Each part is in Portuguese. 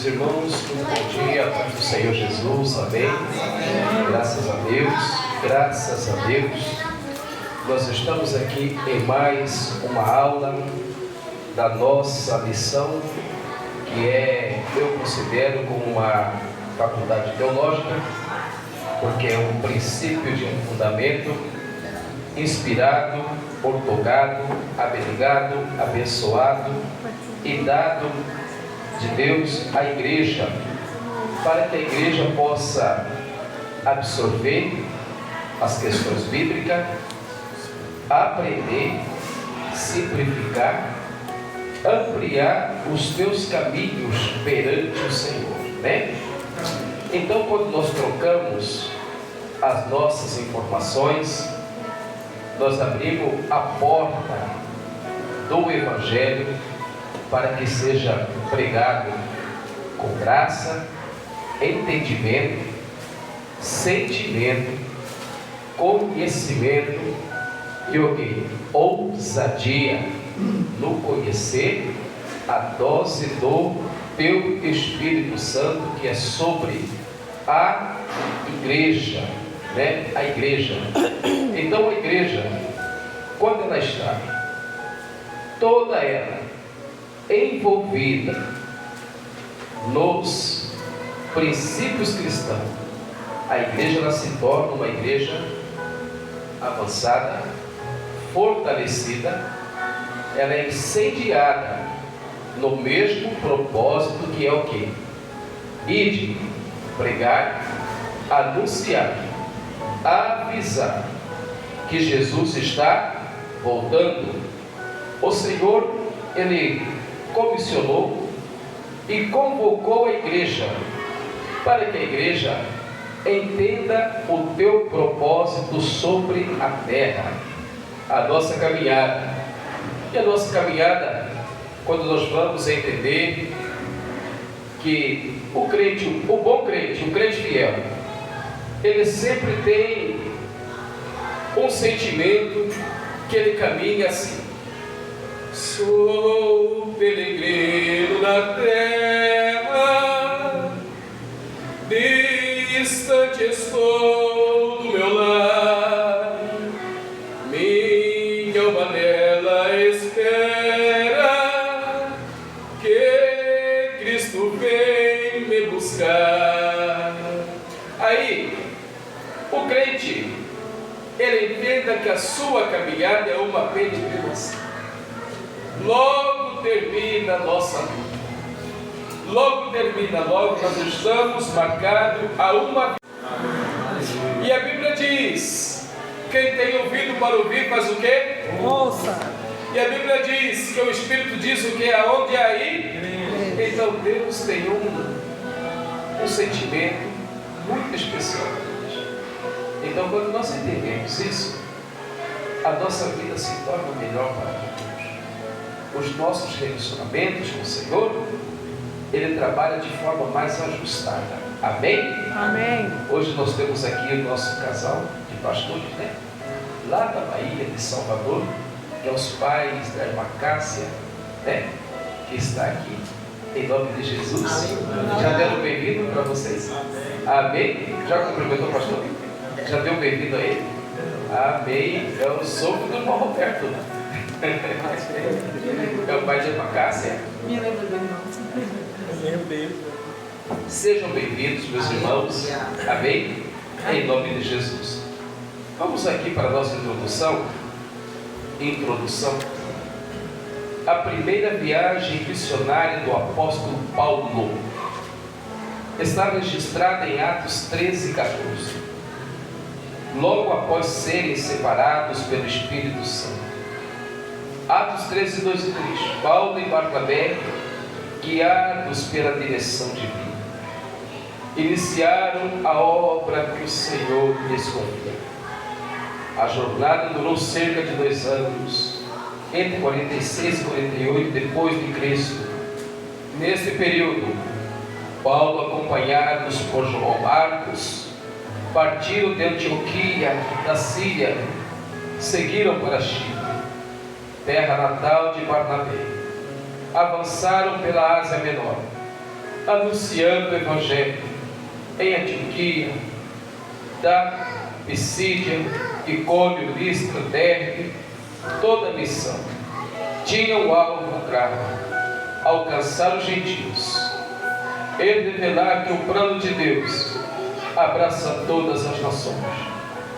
Meus irmãos, muito bom dia, a paz do Senhor Jesus, amém? Graças a Deus, graças a Deus. Nós estamos aqui em mais uma aula da nossa missão, que eu considero como uma faculdade teológica, porque é um princípio de um fundamento inspirado, outorgado, abenigado, abençoado e dado de Deus à igreja, para que a igreja possa absorver as questões bíblicas, aprender, simplificar, ampliar os teus caminhos perante o Senhor, né? Então, quando nós trocamos as nossas informações, nós abrimos a porta do Evangelho para que seja pregado com graça, entendimento, sentimento, conhecimento e o que? Ousadia no conhecer, a dose do teu Espírito Santo, que é sobre a igreja, né? A igreja. Então a igreja, quando ela está toda ela envolvida nos princípios cristãos, a igreja ela se torna uma igreja avançada, fortalecida, ela é incendiada no mesmo propósito, que é o quê? Ide, pregar, anunciar, avisar que Jesus está voltando. O Senhor, Ele comissionou e convocou a igreja, para que a igreja entenda o teu propósito sobre a terra, a nossa caminhada. E a nossa caminhada, quando nós vamos entender que o crente, o bom crente, o crente fiel, ele sempre tem um sentimento que ele caminha assim: sou peregrino na terra, distante estou do meu lar, minha alma nela espera que Cristo vem me buscar. Aí, o crente, ele entenda que a sua caminhada é uma peregrinação. Logo termina a nossa luta. Logo nós estamos marcados a uma. E a Bíblia diz: quem tem ouvido para ouvir faz o quê? Ouça. E a Bíblia diz que o Espírito diz o que? Aonde aí? Então Deus tem um sentimento muito especial. Então, quando nós entendemos isso, a nossa vida se torna melhor para todos. Os nossos relacionamentos com o Senhor, Ele trabalha de forma mais ajustada. Amém? Amém. Hoje nós temos aqui o nosso casal de pastores, né? Lá da Bahia, de Salvador, que é os pais da irmã Cássia, né? Que está aqui. Em nome de Jesus. Amém. Já deram bem-vindo para vocês? Amém. Já cumprimentou o pastor? Já deu bem-vindo a ele? Amém. É o sogro do irmão Roberto, né? É o pai de irmã Cássia. Me lembro do irmão. Meu Deus. Sejam bem-vindos, meus irmãos. Amém? Em nome de Jesus. Vamos aqui para a nossa introdução. A primeira viagem missionária do apóstolo Paulo está registrada em Atos 13 e 14. Logo após serem separados pelo Espírito Santo. Atos 13, 2 e 3. Paulo e Barnabé, guiados pela direção divina, iniciaram a obra que o Senhor lhes confiou. A jornada durou cerca de 2 anos, entre 46 e 48 depois de Cristo. Neste período, Paulo, acompanhados por João Marcos, partiram de Antioquia, da Síria, seguiram para Chipre, terra natal de Barnabé. Avançaram pela Ásia Menor, anunciando o Evangelho em Antioquia, da Pisídia, Icônio, Listra, Derbe. Toda a missão tinha o alvo claro: alcançar os gentios e revelar que o plano de Deus abraça todas as nações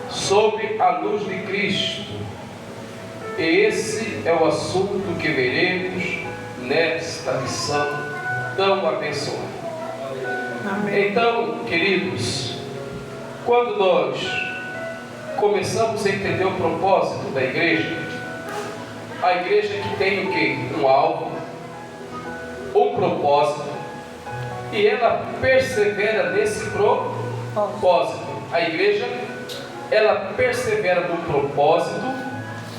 sob a luz de Cristo. E esse é o assunto que veremos nesta lição tão abençoada. Amém. Então, queridos, quando nós começamos a entender o propósito da igreja, a igreja que tem o quê? Um alvo, um propósito, e ela persevera nesse propósito. A igreja, ela persevera no propósito.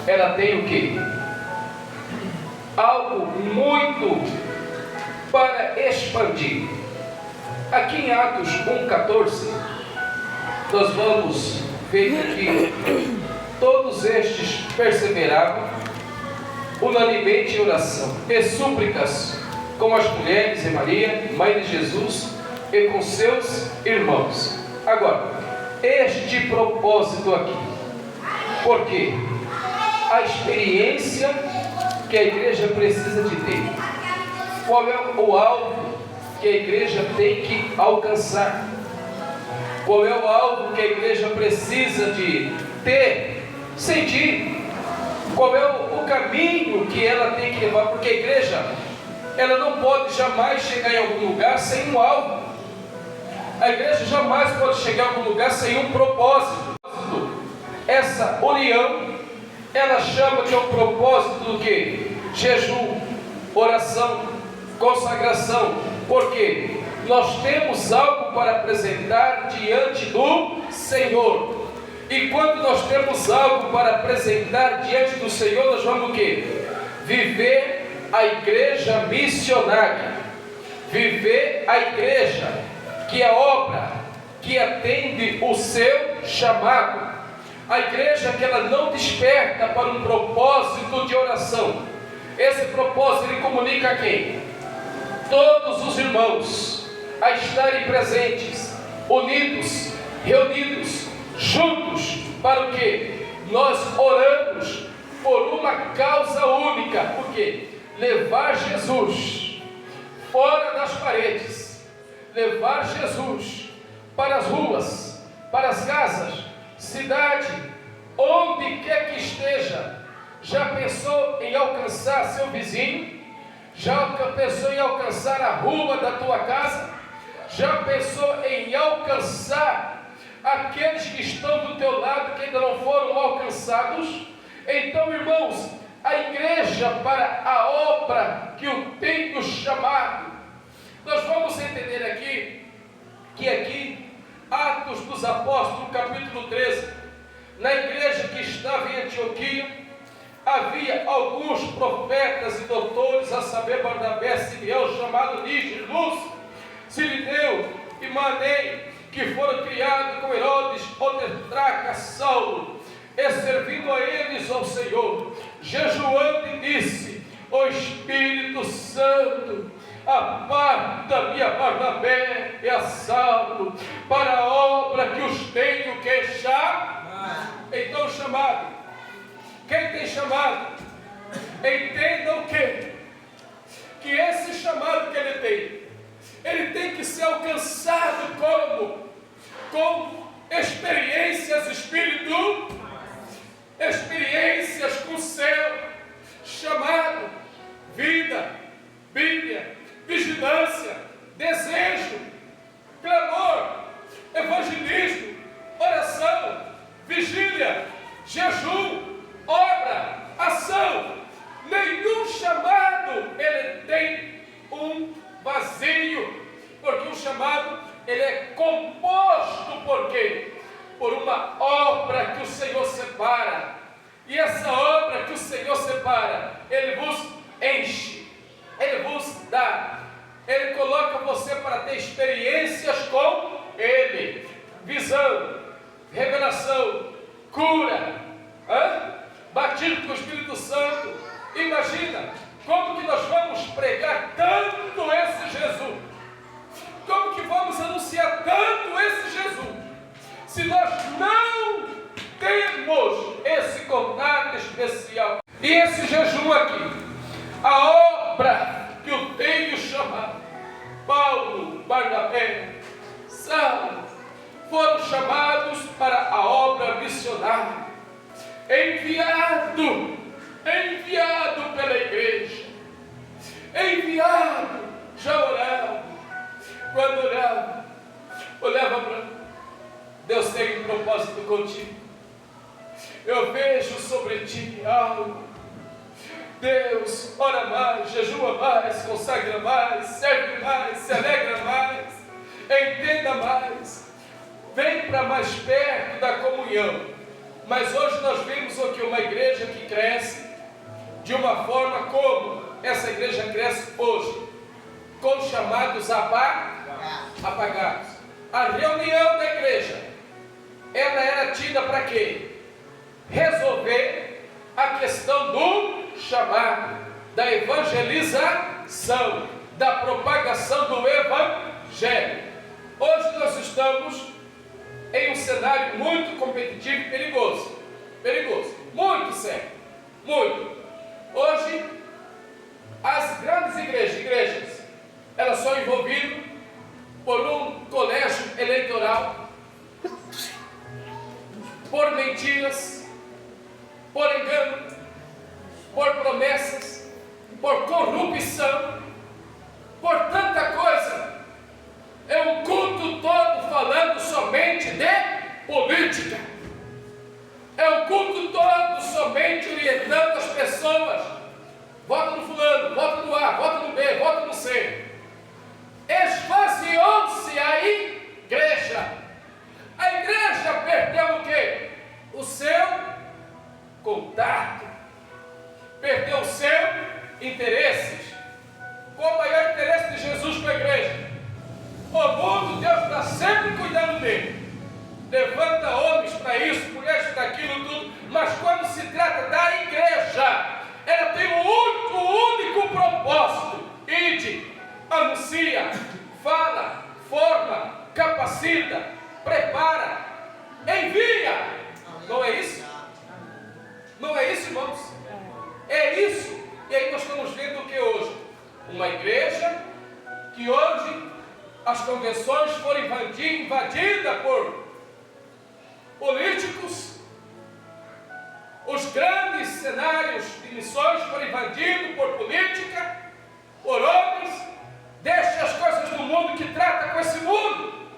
Ela tem o quê? Algo muito para expandir. Aqui em Atos 1,14, nós vamos ver que todos estes perseveravam unanimemente em oração e súplicas com as mulheres e Maria, mãe de Jesus, e com seus irmãos. Agora, este propósito aqui, por quê? A experiência que a igreja precisa de ter. Qual é o alvo que a igreja tem que alcançar? Qual é o alvo que a igreja precisa de ter, sentir? Qual é o caminho que ela tem que levar? Porque a igreja, ela não pode jamais chegar em algum lugar sem um alvo. A igreja jamais pode chegar em algum lugar sem um propósito. Essa união, ela chama de um propósito do que? Jejum, oração, consagração. Porque nós temos algo para apresentar diante do Senhor. E quando nós temos algo para apresentar diante do Senhor, nós vamos o quê? Viver a igreja missionária. Viver a igreja que é obra, que atende o seu chamado. A igreja que ela não desperta para um propósito de oração. Esse propósito ele comunica a quem? Todos os irmãos a estarem presentes, unidos, reunidos, juntos, para o quê? Nós oramos por uma causa única. Por quê? Levar Jesus fora das paredes, levar Jesus para as ruas, para as casas, cidade, onde quer que esteja. Já pensou em alcançar seu vizinho? Já pensou em alcançar a rua da tua casa? Já pensou em alcançar aqueles que estão do teu lado, que ainda não foram alcançados? Então, irmãos, a igreja para a obra que o tem chamado. Nós vamos entender aqui, que aqui, Atos dos Apóstolos, capítulo 13, na igreja que estava em Antioquia, havia alguns profetas e doutores, a saber, Barnabé, Simeão, chamado Níger, Lúcio, Sirineu e Maném, que foram criados com Herodes, o tetrarca Saulo, e servindo a eles ao Senhor, jejuando, e disse: o Espírito Santo aparta-me a Barnabé e a Saulo para a obra que os tenho que chamar. Então, chamado, quem tem chamado, entenda o quê? Que esse chamado que ele tem que ser alcançado como? Com experiências espirituais, experiências com o céu, chamado, vida, Bíblia, vigilância, desejo, clamor, evangelismo, oração, vigília, jejum, obra, ação. Nenhum chamado ele tem um vazio, porque um chamado ele é composto por quê? Por uma obra que o Senhor separa. E essa obra que o Senhor separa, ele vos enche, ele vos dá, ele coloca você para ter experiências com ele, visão, revelação, cura, batido com o Espírito Santo. Imagina como que nós vamos pregar tanto esse Jesus, obra que eu tenho chamado. Paulo, Barnabé, Saulo foram chamados para a obra missionária, enviado pela igreja, enviado, já orava, quando orava, olhava para Deus. Tem um propósito contigo, eu vejo sobre ti algo. Deus, ora mais, jejua mais, consagra mais, serve mais, se alegra mais, entenda mais, vem para mais perto da comunhão. Mas hoje nós vimos aqui uma igreja que cresce de uma forma como essa igreja cresce hoje, com chamados apagados. A reunião da igreja, ela era tida para quê? Resolver a questão do chamado, da evangelização, da propagação do evangelho. Hoje nós estamos em um cenário muito competitivo e perigoso, muito sério, muito. Hoje, as grandes igrejas, elas são envolvidas por um colégio eleitoral, por mentiras, por engano, por promessas, por corrupção, por tanta coisa. É um culto todo falando somente de política. É um culto todo somente orientando as pessoas. Vota no fulano, vota no A, vota no B, vota no C. Esvaziou-se a igreja. A igreja perdeu o quê? O seu contato. Perdeu o seu interesse. Qual o maior interesse de Jesus com a igreja? O mundo, Deus está sempre cuidando dele. Levanta homens para isso, mulheres para aquilo, tudo. Mas quando se trata da igreja, ela tem um único propósito: ide, anuncia, fala, forma, capacita, prepara, envia. Não é isso? Não é isso, irmãos? É isso. E aí nós estamos vendo o que hoje? Uma igreja que hoje as convenções foram invadidas por políticos, os grandes cenários de missões foram invadidos por política, por homens. Deixe as coisas do mundo que trata com esse mundo,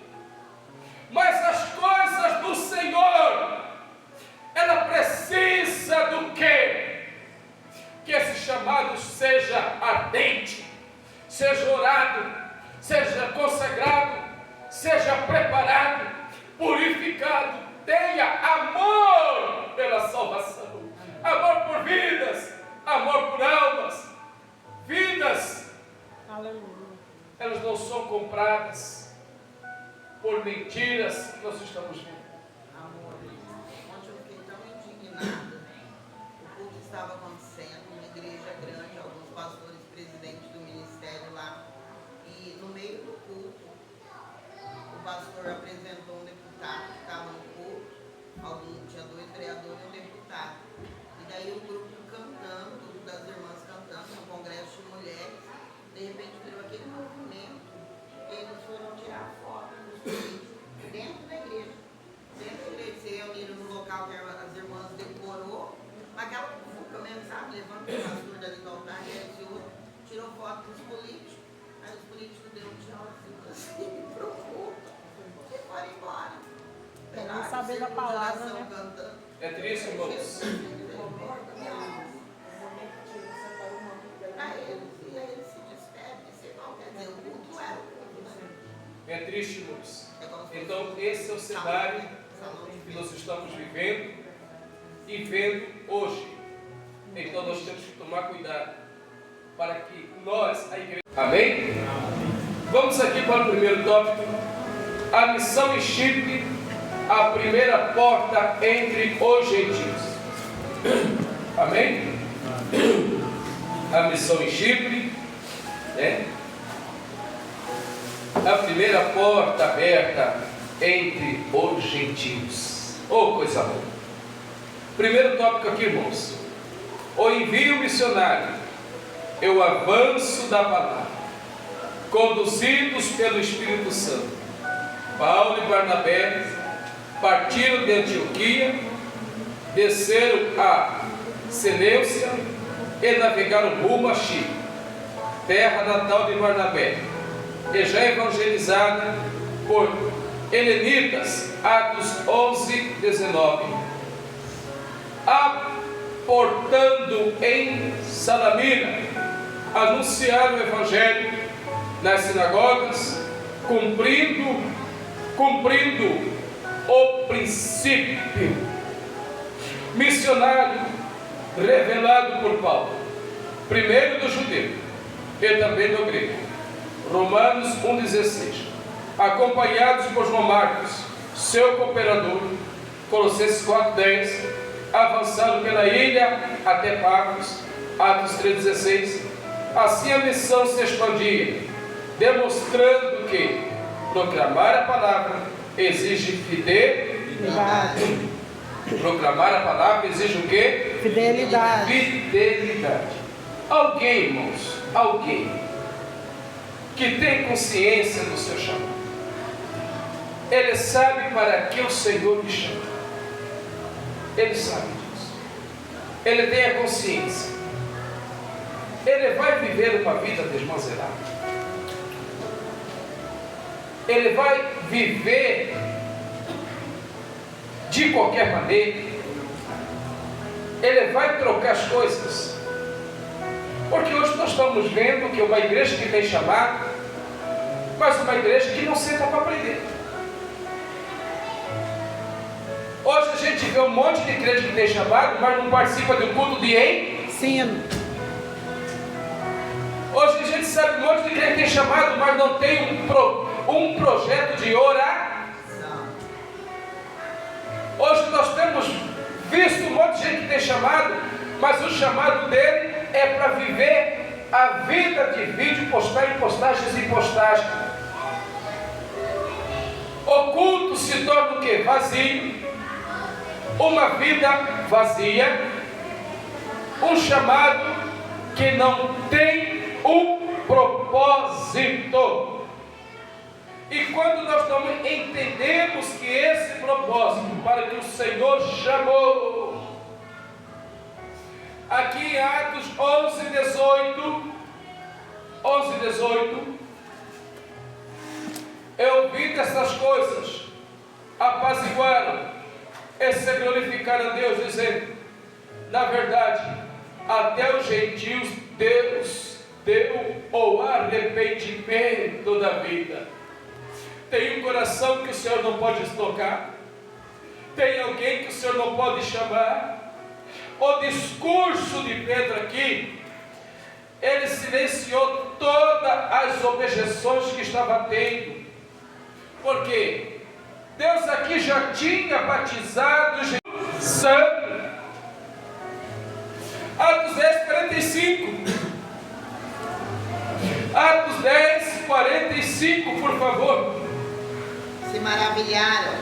mas as coisas do Senhor, ela precisa do quê? Que esse chamado seja ardente, seja orado, seja consagrado, seja preparado, purificado, tenha amor pela salvação, amor por vidas, amor por almas. Vidas, aleluia, elas não são compradas por mentiras que nós estamos vendo. Amor, ontem eu fiquei tão indignada. O culto estava acontecendo, uma igreja grande, alguns pastores, presidentes do ministério lá, e no meio do culto, o pastor apresentou um deputado que estava no culto, tinha 2 vereadores e um deputado. E daí o grupo cantando, o grupo das irmãs cantando, no congresso de mulheres, de repente virou aquele movimento, e eles foram tirar foto dos políticos dentro da igreja. Dentro da igreja, se reuniram no local que as irmãs decorou, aquela fuga mesmo, sabe? Levanta o pastor dali do altar, e o outro tirou foto dos políticos. Aí os políticos deu um tchauzinho assim, pro culto, e foram embora. Não saber da palavra, né? Cantando. É triste, irmãos. Para eles, e aí eles se despedem, sei lá, quer dizer, o culto era o culto, né? É triste, irmãos. Então esse é o cenário que nós estamos vivendo e vendo hoje. Então nós temos que tomar cuidado para que nós, a igreja... Amém? Vamos aqui para o primeiro tópico. A missão em Chipre, a primeira porta entre os gentios. Amém? A missão em Chipre, né? A primeira porta aberta entre os gentios. Oh, coisa boa. Primeiro tópico aqui, irmãos. O envio missionário é o avanço da palavra, conduzidos pelo Espírito Santo. Paulo e Barnabé partiram de Antioquia, desceram a Seleucia e navegaram rumo a Chipre, terra natal de Barnabé, e já evangelizada por helenitas. Atos 11, 19. Aportando em Salamina, anunciaram o evangelho nas sinagogas, cumprindo o princípio missionário revelado por Paulo, primeiro do judeu e também do grego. Romanos 1,16. Acompanhados por João Marcos, seu cooperador. Colossenses 4,10. Avançaram pela ilha até Pafos. Atos 3,16. Assim a missão se expandia, demonstrando que proclamar a palavra exige fidelidade. Proclamar a palavra exige o quê? Fidelidade. Fidelidade. Alguém, irmãos, alguém que tem consciência do seu chamado, ele sabe para que o Senhor me chama. Ele sabe disso. Ele tem a consciência. Ele vai viver uma vida desmanzelada. Ele vai viver de qualquer maneira. Ele vai trocar as coisas. Porque hoje nós estamos vendo que uma igreja que tem chamado, mas uma igreja que não senta para aprender. Hoje a gente vê um monte de crente que tem chamado, mas não participa do culto de ensino. Hoje a gente sabe um monte de crente que tem chamado, mas não tem um projeto de oração. Hoje nós temos visto um monte de gente que tem chamado, mas o chamado dele é para viver a vida de vídeo, postar em postagens e postagens. O culto se torna o quê? Vazio. Uma vida vazia. Um chamado que não tem um propósito. E quando nós não entendemos que esse propósito para que o Senhor chamou, aqui em Atos 11, 18, eu ouvi dessas coisas, apaziguaram e se glorificaram a Deus, dizendo: na verdade, até os gentios Deus deu o arrependimento da vida. Tem um coração que o Senhor não pode tocar? Tem alguém que o Senhor não pode chamar? O discurso de Pedro aqui, ele silenciou todas as objeções que estava tendo. Por quê? Deus aqui já tinha batizado Jesus Santo. Atos 10, 45. Atos 10, 45, por favor. Se maravilharam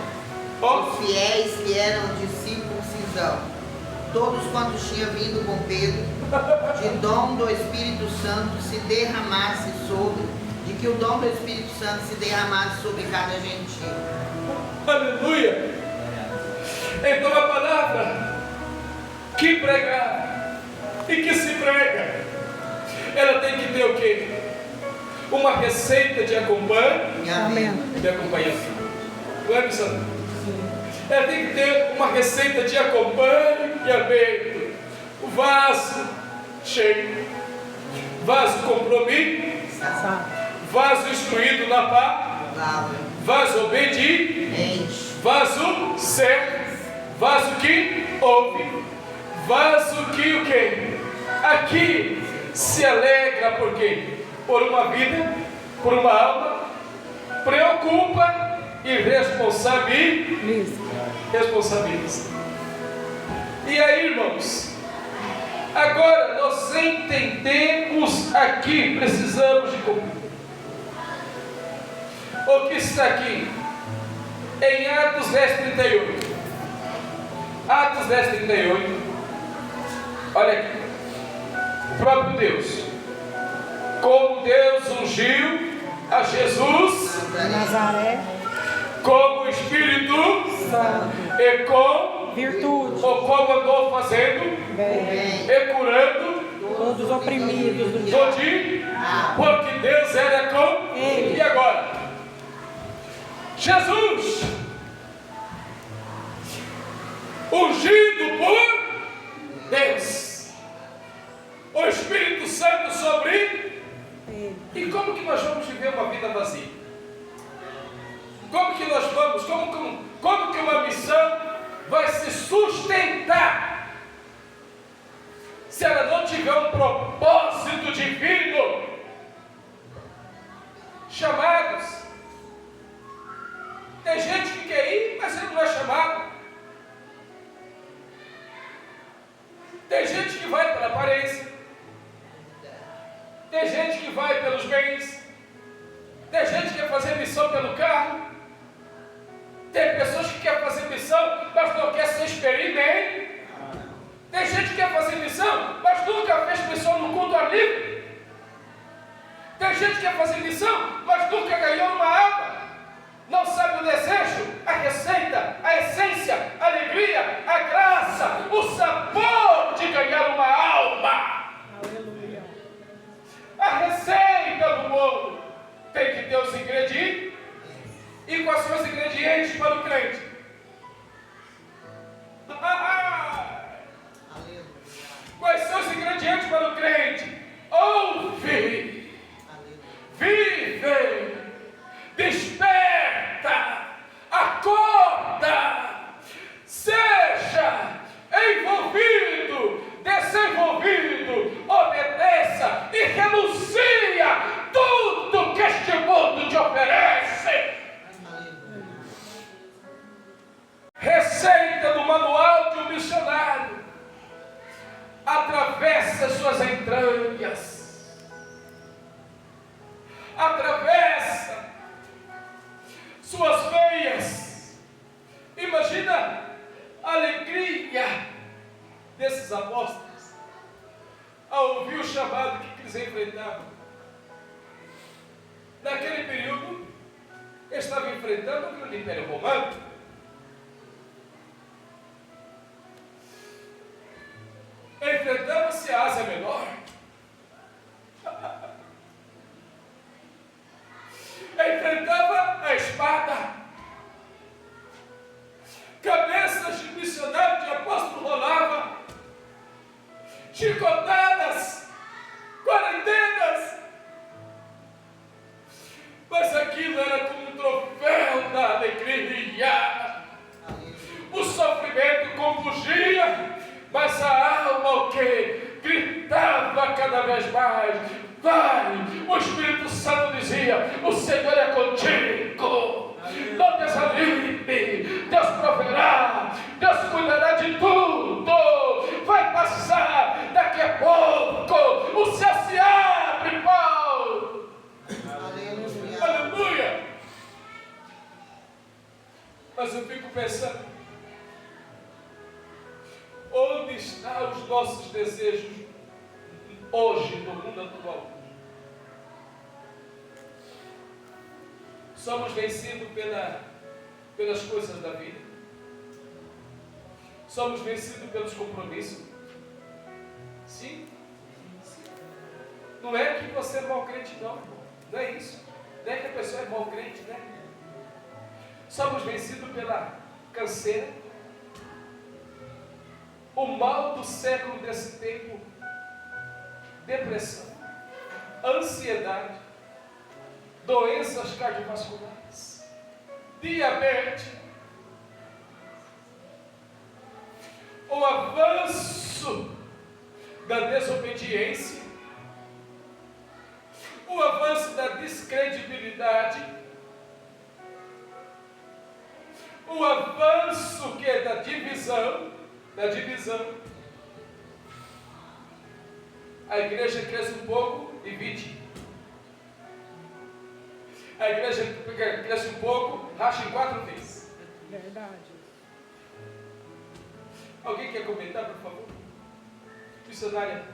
os fiéis que eram de circuncisão, todos quantos tinham vindo com Pedro, de dom do Espírito Santo se derramasse sobre, de que o dom do Espírito Santo se derramasse sobre cada gentil. Aleluia! Então a palavra que pregar e que se prega, ela tem que ter o quê? Uma receita de acompanhamento. De acompanhamento. Não é, missão? Ela tem que ter uma receita de acompanhamento. O vaso cheio, vaso compromisso, vaso instruído na palavra, vaso obediente, vaso certo, vaso que ouve, vaso que o quê? Aqui se alegra por quê? Por uma vida, por uma alma, preocupa e responsabiliza. E aí, irmãos, agora nós entendemos aqui, precisamos de cumprir o que está aqui em Atos 10, 38. Atos 10, 38. Olha aqui, o próprio Deus ungiu a Jesus Nazaré, como o Espírito Santo, e com virtude, ou como andou fazendo bem, e curando todos os oprimidos do do dia, porque Deus era com Ele. E agora? Jesus, ungido por Deus, o Espírito Santo sobre Ele. E como que nós vamos viver uma vida vazia? Como que nós vamos, como que uma missão vai se sustentar se ela não tiver um propósito divino? Chamados. Tem gente que quer ir, mas ele não é chamado. Tem gente que vai pela aparência. Tem gente que vai pelos bens. Tem gente que quer fazer missão pelo carro. Tem pessoas que querem fazer missão, mas não quer ser experimente. Tem gente que quer fazer missão, mas nunca fez missão no culto ao livre. Tem gente que quer fazer missão, mas nunca ganhou uma alma. Não sabe o desejo, a receita, a essência, a alegria, a graça, o sabor de ganhar uma alma. Aleluia. A receita do bolo tem que ter os ingredientes. E quais são os ingredientes para o crente? Quais são os ingredientes para o crente? Ouve, vive, desperta, acorda, seja envolvido, desenvolvido, obedeça e renuncia tudo que este mundo te oferece. Receita do manual de um missionário. Atravessa suas entranhas. Atravessa suas veias. Imagina a alegria desses apóstolos ao ouvir o chamado que eles enfrentavam. Naquele período, eles estavam enfrentando o grande Império Romano. Enfrentava-se a Ásia Menor. Enfrentava a espada. Cabeças de missionário, de apóstolo rolava. Chicotadas. Quarentenas. Mas aquilo era como um troféu da alegria. O sofrimento compungia. Mas a alma o que? Gritava cada vez mais. Vai! O Espírito Santo dizia: o Senhor é contigo. Não desanime. Deus proverá. Deus cuidará de tudo. Vai passar. Daqui a pouco o céu se abre, Paulo. Aleluia. Aleluia. Mas eu fico pensando, onde estão os nossos desejos hoje, no mundo atual? Somos vencidos pelas coisas da vida? Somos vencidos pelos compromissos? Sim. Não é que você é mau crente, não, irmão. Não é isso. Não é que a pessoa é mau crente, né? Somos vencidos pela canseira. O mal do século desse tempo: depressão, ansiedade, doenças cardiovasculares, diabetes, o avanço da desobediência, o avanço da descredibilidade, o avanço que é da divisão. A igreja cresce um pouco, divide. A igreja cresce um pouco, racha em 4 vezes. Verdade. Alguém quer comentar, por favor? Missionária,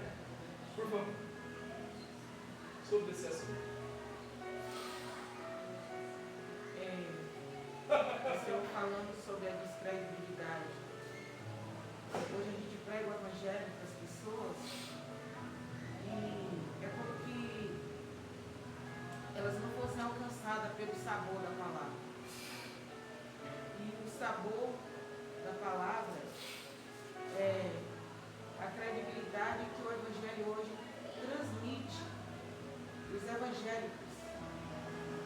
por favor, sobre esse assunto. falando sobre a descredibilidade. Hoje a gente prega o evangelho para as pessoas e é como que elas não fossem alcançadas pelo sabor da palavra. E o sabor da palavra é a credibilidade que o evangelho hoje transmite. Os evangélicos,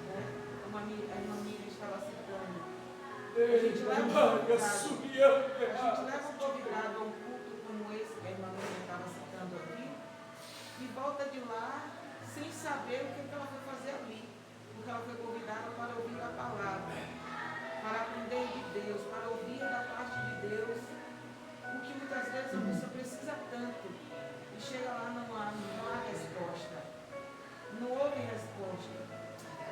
né? A irmã Miriam estava citando. A gente leva um convidado a um culto como esse que a irmã Miriam estava citando aqui e volta de lá sem saber o que ela foi fazer ali, porque ela foi convidada para ouvir a palavra, para aprender de Deus, para ouvir da parte de Deus, o que muitas vezes a pessoa precisa tanto e chega lá não há resposta, não houve resposta,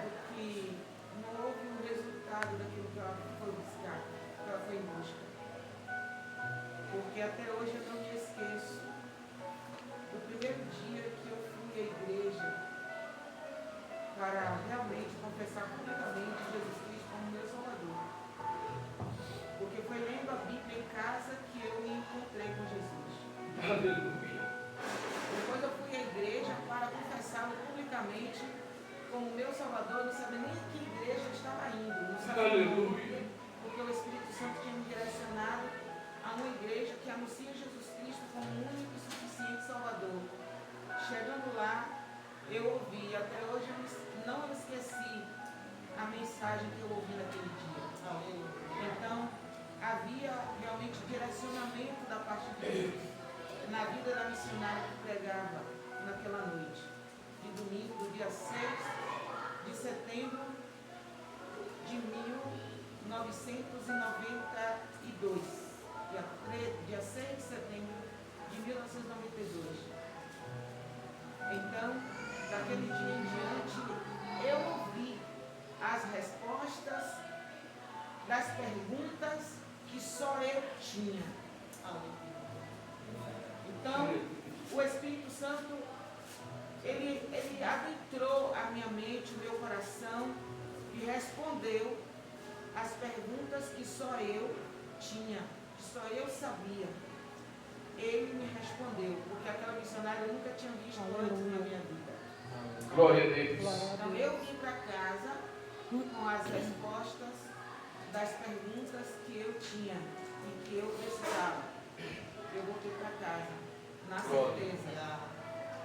porque não houve um resultado daquilo que ela foi buscar, que ela foi em busca. Porque até hoje eu não me esqueço do primeiro dia que eu fui à igreja para realmente confessar publicamente Jesus Cristo como meu Salvador. Porque foi lendo a Bíblia em casa que eu me encontrei com Jesus. Aleluia. Depois eu fui à igreja para confessá-lo publicamente como meu Salvador, eu não sabia nem em que igreja eu estava indo, não sabia porque o Espírito Santo tinha me direcionado a uma igreja que anuncia Jesus Cristo como o único e suficiente Salvador. Chegando lá, eu ouvi, até hoje eu não esqueci a mensagem que eu ouvi naquele dia. Então, havia realmente direcionamento da parte de Deus na vida da missionária que pregava naquela noite de domingo, do dia 6 de setembro de 1992, dia 6 de setembro de 1992. Então, daquele dia em diante, eu ouvi as respostas das perguntas que só eu tinha. Então, o Espírito Santo, ele adentrou a minha mente, o meu coração e respondeu as perguntas que só eu tinha, que só eu sabia. Ele me respondeu, porque aquela missionária eu nunca tinha visto antes na minha vida. Glória a Deus. Então eu vim para casa com as respostas das perguntas que eu tinha e que eu precisava. Eu voltei para casa na certeza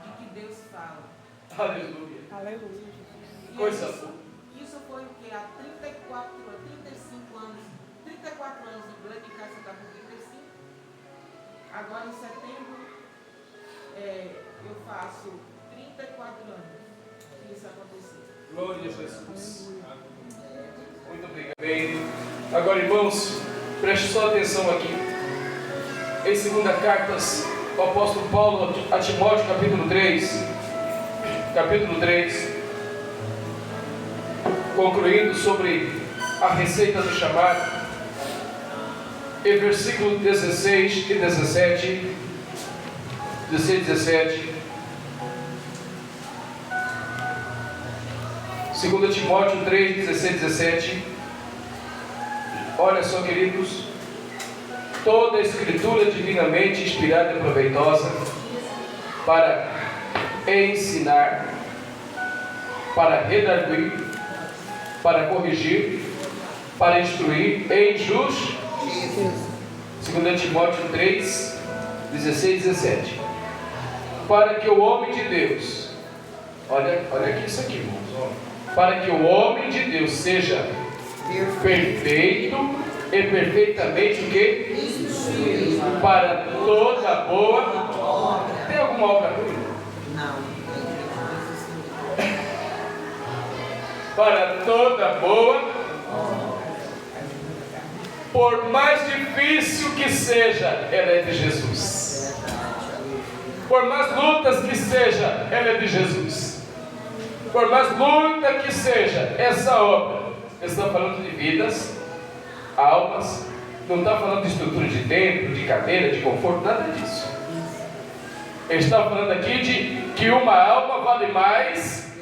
de que Deus fala. Aleluia. Aleluia. Coisa boa. Isso foi o que? Há 35 anos. 34 anos de grande casa está com 35. Agora em setembro eu faço 34 anos que isso aconteceu. Glória a Jesus. Muito obrigado. Bem, agora, irmãos, preste só atenção aqui. Em 2 Cartas, o apóstolo Paulo a Timóteo, capítulo 3, concluindo sobre a receita do chamado, em versículo 16 e 17, 2 Timóteo 3, 16 e 17. Olha só, queridos, toda a escritura divinamente inspirada e proveitosa para ensinar, para redarguir, para corrigir, para instruir em justiça. 2 Timóteo 3, 16 e 17. Para que o homem de Deus, olha aqui isso aqui, irmãos, para que o homem de Deus seja perfeito e perfeitamente o quê? Para toda boa obra. Tem alguma obra ruim? Não. Para toda boa obra. Por mais difícil que seja, ela é de Jesus. Por mais lutas que seja, ela é de Jesus. Por mais luta que seja, essa obra, estamos falando de vidas, almas, não está falando de estrutura de templo, de cadeira, de conforto, nada disso. Ele está falando aqui de que uma alma vale mais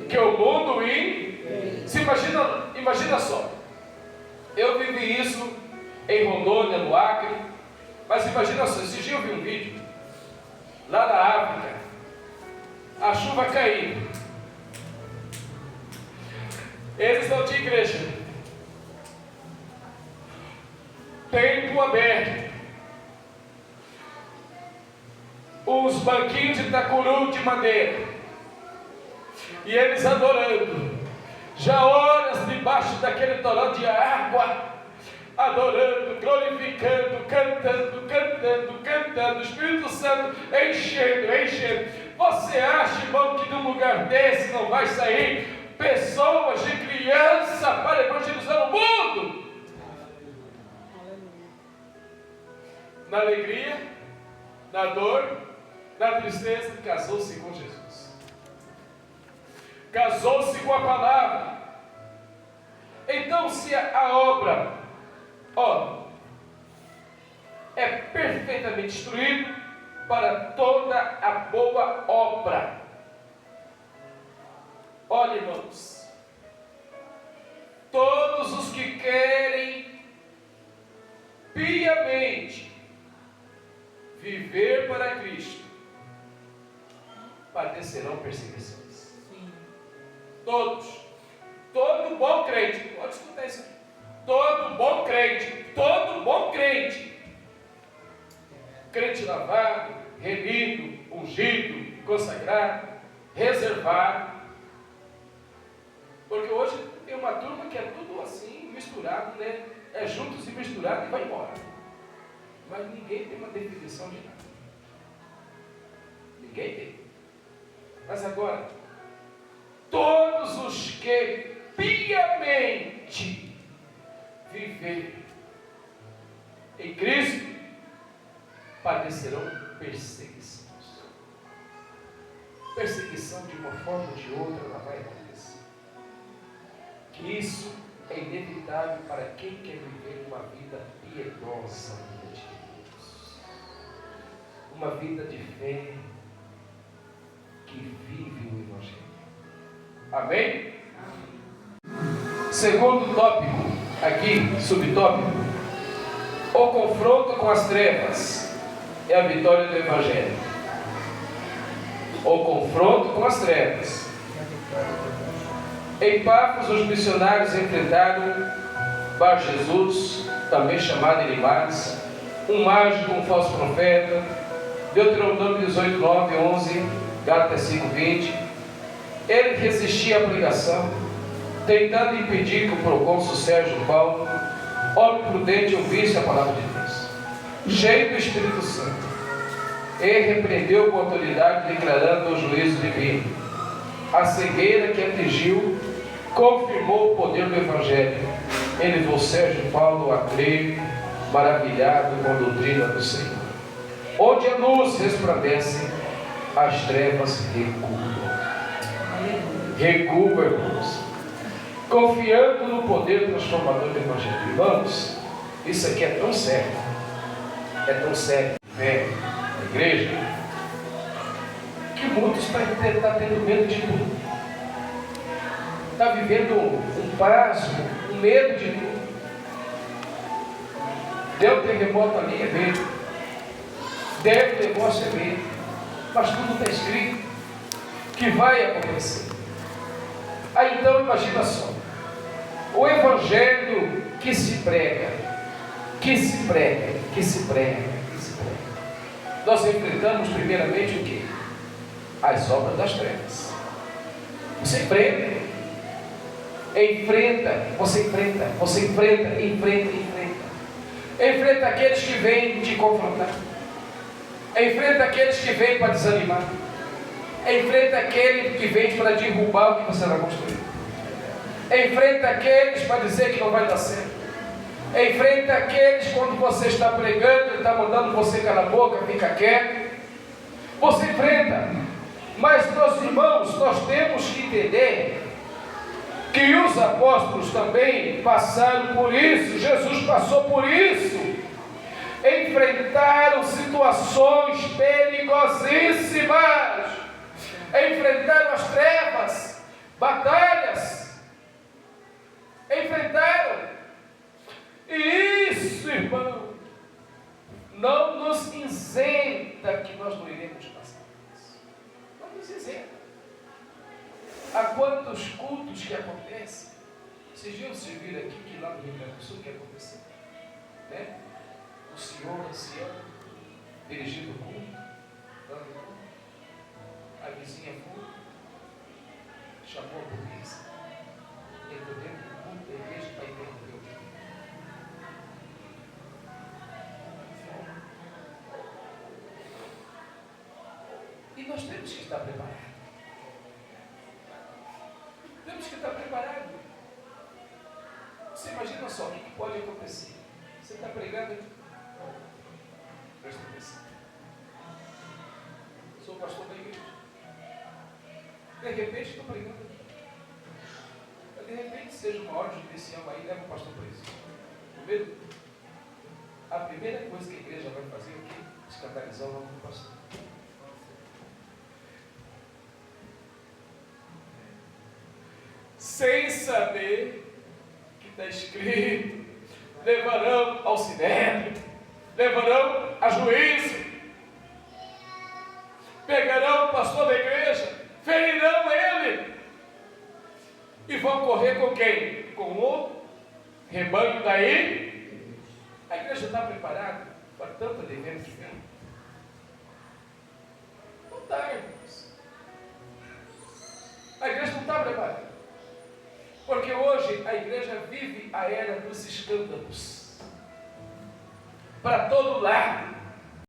que o mundo inteiro. Se imagina só, Eu vivi isso em Rondônia, no Acre. Mas imagina só, esse dia eu vi um vídeo lá na África, a chuva caindo, eles não tinham igreja, templo aberto, os banquinhos de tacuru de madeira, e eles adorando, já horas debaixo daquele toró de água, adorando, glorificando, cantando, o Espírito Santo enchendo. Você acha, irmão, que de um lugar desse não vai sair pessoas de criança para evangelizar o mundo? Na alegria, na dor, na tristeza, casou-se com Jesus, casou-se com a palavra. Então, se a obra é perfeitamente instruído para toda a boa obra. Olha, irmãos, todos os que querem piamente viver para Cristo padecerão perseguições. Sim. Todos, todo bom crente, pode escutar isso aqui. Todo bom crente, crente lavado, remido, ungido, consagrado, reservado, porque hoje tem uma turma que é tudo assim, misturado, né? É juntos e misturado e vai embora, mas ninguém tem uma definição de nada, ninguém tem. Mas agora, todos os que piamente viver em Cristo padecerão perseguições. Perseguição de uma forma ou de outra ela vai acontecer. Que isso é inevitável para quem quer viver uma vida piedosa diante de Deus. Uma vida de fé que vive o Evangelho. Amém? Segundo tópico, aqui, subtópico, o confronto com as trevas é a vitória do Evangelho. O confronto com as trevas. Em Pafos, os missionários enfrentaram Bar Jesus, também chamado Elimas, um mágico, um falso profeta, Deuteronômio 18, 9, 11, Gálatas 5, 20. Ele resistia à pregação, tentando impedir que o procônsul Sérgio Paulo, homem prudente, ouvisse a palavra de Deus, cheio do Espírito Santo. Ele repreendeu com autoridade, declarando o juízo divino. A cegueira que atingiu confirmou o poder do Evangelho. Ele levou Sérgio Paulo a crer, maravilhado com a doutrina do Senhor. Onde a luz resplandece, as trevas recuam. Recuam, irmãos, confiando no poder transformador do Evangelho. Irmãos, isso aqui é tão sério, fé na igreja, que muitos estão tendo medo de tudo, está vivendo um pasmo, um medo de tudo. Deu terremoto ali, é medo, deu negócio, é medo, mas tudo está escrito que vai acontecer. Aí então imagina só, o Evangelho que se prega, nós enfrentamos primeiramente o quê? As obras das trevas. Você enfrenta aqueles que vêm te confrontar, enfrenta aqueles que vêm para desanimar, enfrenta aquele que vem para derrubar o que você vai construir, enfrenta aqueles para dizer que não vai dar certo, enfrenta aqueles quando você está pregando, ele está mandando você calar a boca, fica quieto, você enfrenta. Mas meus irmãos, nós temos que entender que os apóstolos também passaram por isso, Jesus passou por isso, enfrentaram situações perigosíssimas, enfrentaram as trevas, batalhas, enfrentaram. há quantos cultos que acontecem. Esses dias vocês viram aqui que lá no Rio Grande do Sul que aconteceu, né? O senhor ancião dirigindo o culto, dando o culto, a vizinha foi, chamou a polícia, entrou dentro do culto da igreja para interromper o culto. E nós temos que estar preparados. Temos que estar preparados. Você imagina só o que pode acontecer. Você está pregando aqui. Presta atenção. Sou pastor da igreja. De repente estou pregando aqui. De repente seja uma ordem judicial aí, leva o pastor preso. Primeiro, a primeira coisa que a igreja vai fazer é o quê? Escandalizar o nome do pastor. Sem saber que está escrito, levarão ao sinédrio, levarão a juízo, pegarão o pastor da igreja, ferirão ele, e vão correr com quem? Com o rebanho daí. A igreja está preparada para tanto advento que vem? Não está, irmãos. A igreja não está preparada. Porque hoje a igreja vive a era dos escândalos. Para todo lado.